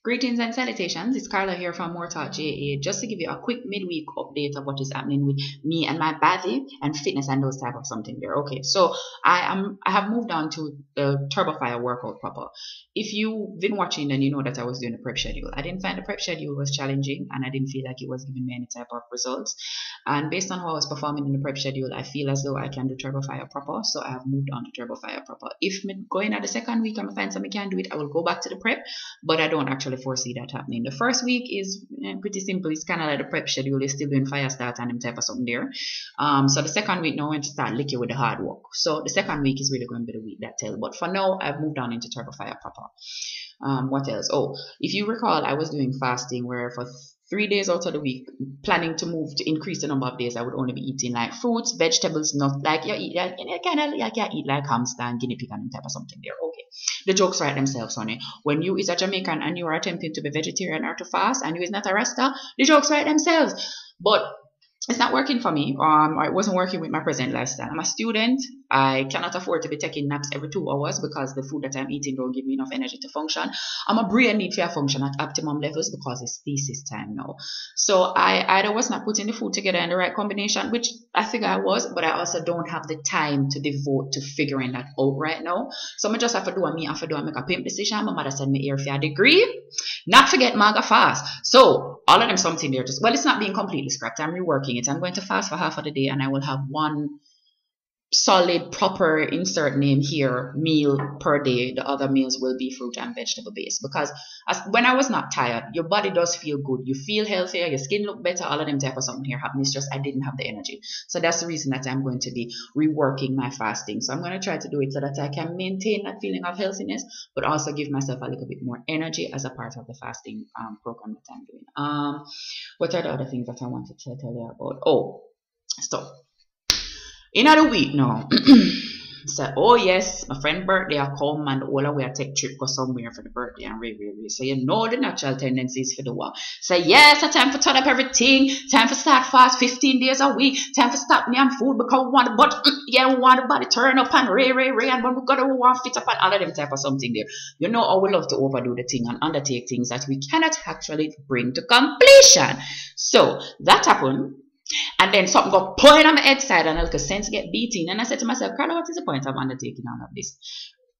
Greetings and salutations. It's Carla here from MooreTalkJa. Just to give you a quick midweek update of what is happening with me and my body and fitness and those type of something there. Okay, so I have moved on to the Turbo Fire workout proper. If you've been watching, then you know that I was doing a prep schedule. I didn't find the prep schedule was challenging, and I didn't feel like it was giving me any type of results. And based on how I was performing in the prep schedule, I feel as though I can do Turbo Fire proper. So I have moved on to Turbo Fire proper. If I'm going at the second week and I find something I can do it, I will go back to the prep, but I don't actually foresee that happening. The first week is pretty simple. It's kind of like the prep schedule. You're still doing fire start and them type of something there. So the second week now I'm going to start licking with the hard work. So the second week is really going to be the week that tells. But for now, I've moved on into Turbo Fire proper. What else? Oh, if you recall, I was doing fasting where for 3 days out of the week, planning to move to increase the number of days, I would only be eating like fruits, vegetables, not like you eat like kind of like you eat like hamster and guinea pig and type of something there. Okay, the jokes write themselves, honey. When you is a Jamaican and you are attempting to be vegetarian or to fast and you is not a Rasta, the jokes write themselves. But it's not working for me. It wasn't working with my present lifestyle. I'm a student. I cannot afford to be taking naps every 2 hours because the food that I'm eating don't give me enough energy to function. I'm a brain need to function at optimum levels because it's thesis time now. So I either was not putting the food together in the right combination, which I figure I was, but I also don't have the time to devote to figuring that out right now. So I just have to do what me have to do and make a pimp decision. My mother said me here for a degree. Not forget maga fast. So all of them something there. Just well, it's not being completely scrapped. I'm reworking it. I'm going to fast for half of the day and I will have one solid proper insert name here meal per day. The other meals will be fruit and vegetable based because when I was not tired, your body does feel good, you feel healthier, your skin look better, all of them type of something here happen. It's just I didn't have the energy. So that's the reason that I'm going to be reworking my fasting. So I'm going to try to do it so that I can maintain that feeling of healthiness but also give myself a little bit more energy as a part of the fasting program that I'm doing. What are the other things that I wanted to tell you about? Oh, so in other week now, so oh yes, my friend birthday I come and all the way I take trip go somewhere for the birthday and really. So you know the natural tendencies for the war. So yes, it's time for turn up everything, time for start fast 15 days a week, time for stop me on food because we want the body, we want the body turn up and ray and when we gotta want fit up and all of them type of something there. You know I would love to overdo the thing and undertake things that we cannot actually bring to completion. So that happened. And then something got point on my head side and a little sense get beating. And I said to myself, Carla, what is the point of undertaking all of this?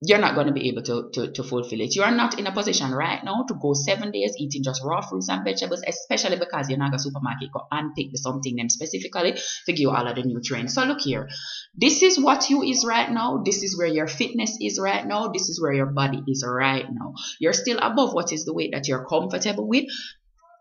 You're not going to be able to fulfill it. You are not in a position right now to go 7 days eating just raw fruits and vegetables, especially because you're not going to supermarket go and pick something them specifically to give you all of the nutrients. So look here, this is what you is right now. This is where your fitness is right now. This is where your body is right now. You're still above what is the weight that you're comfortable with.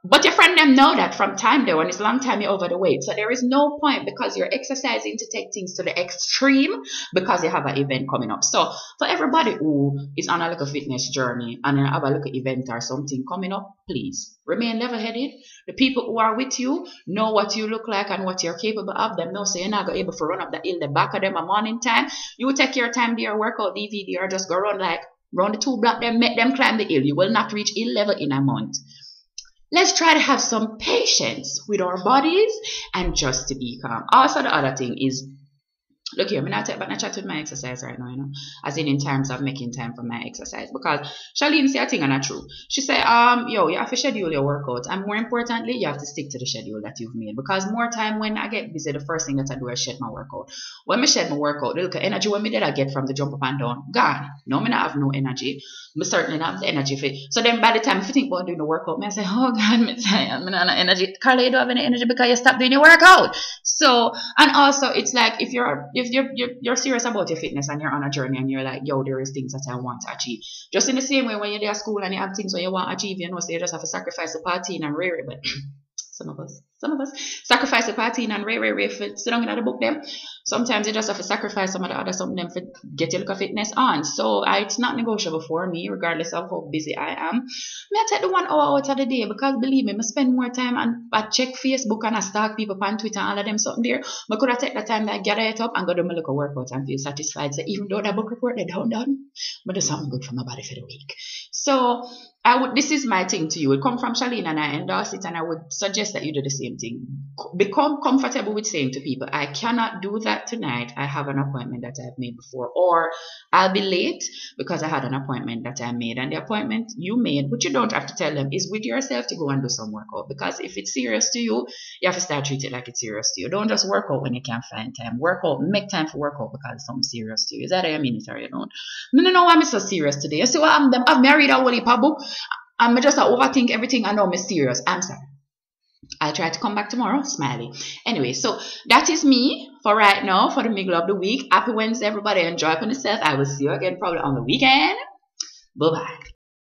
But your friend them know that from time there when it's long time you're over the weight. So there is no point because you're exercising to take things to the extreme because you have an event coming up. So for everybody who is on a little fitness journey and have a little event or something coming up, please remain level-headed. The people who are with you know what you look like and what you're capable of. Them know so you're not able to run up the hill the back of them a morning time. You take your time to your workout DVD or just go run the 2 block them, make them climb the hill. You will not reach hill level in a month. Let's try to have some patience with our bodies and just to be calm. Also, the other thing is, look here, I'm not chat with my exercise right now, you know, as in terms of making time for my exercise. Because Charlene say a thing and not true. She said, yo, you have to schedule your workout. And more importantly, you have to stick to the schedule that you've made. Because more time when I get busy, the first thing that I do is shed my workout. When I shed my workout, the little energy when me did I get from the jump up and down, gone. No, me not have no energy. I certainly not have the energy for it. So then by the time if you think about doing the workout, I say, oh God, me not have energy. Carla, you don't have any energy because you stopped doing your workout. So, and also it's like if you're serious about your fitness and you're on a journey and you're like, yo, there is things that I want to achieve. Just in the same way when you're there at school and you have things where you want to achieve, you know, so you just have to sacrifice the partying and rare, but some of us sacrifice the partying and rare for sit down in the book them. Sometimes you just have to sacrifice some of the other something them for get your look fitness on. So it's not negotiable for me, regardless of how busy I am. I take the 1 hour out of the day because believe me, I spend more time and I check Facebook and I stalk people on Twitter and all of them something there. I could have take the time that I gather it up and go do my little workout and feel satisfied. So even though that book report they don't done, but there's something good for my body for the week. So I would. This is my thing to you. It come from Charlene, and I endorse it, and I would suggest that you do the same thing. Become comfortable with saying to people, "I cannot do that tonight. I have an appointment that I've made before," or "I'll be late because I had an appointment that I made." And the appointment you made, which you don't have to tell them, is with yourself to go and do some workout. Because if it's serious to you, you have to start treating it like it's serious to you. Don't just work out when you can't find time. Work out, make time for workout because it's something serious to you. Is that what I mean? It or you don't? No, I'm so serious today. You see what I've married a whole heap of book. I'm just overthink everything. I know I'm serious. I'm sorry. I'll try to come back tomorrow, smiley. Anyway, so that is me for right now, for the middle of the week. Happy Wednesday, everybody. Enjoy upon yourself. I will see you again probably on the weekend. Bye-bye.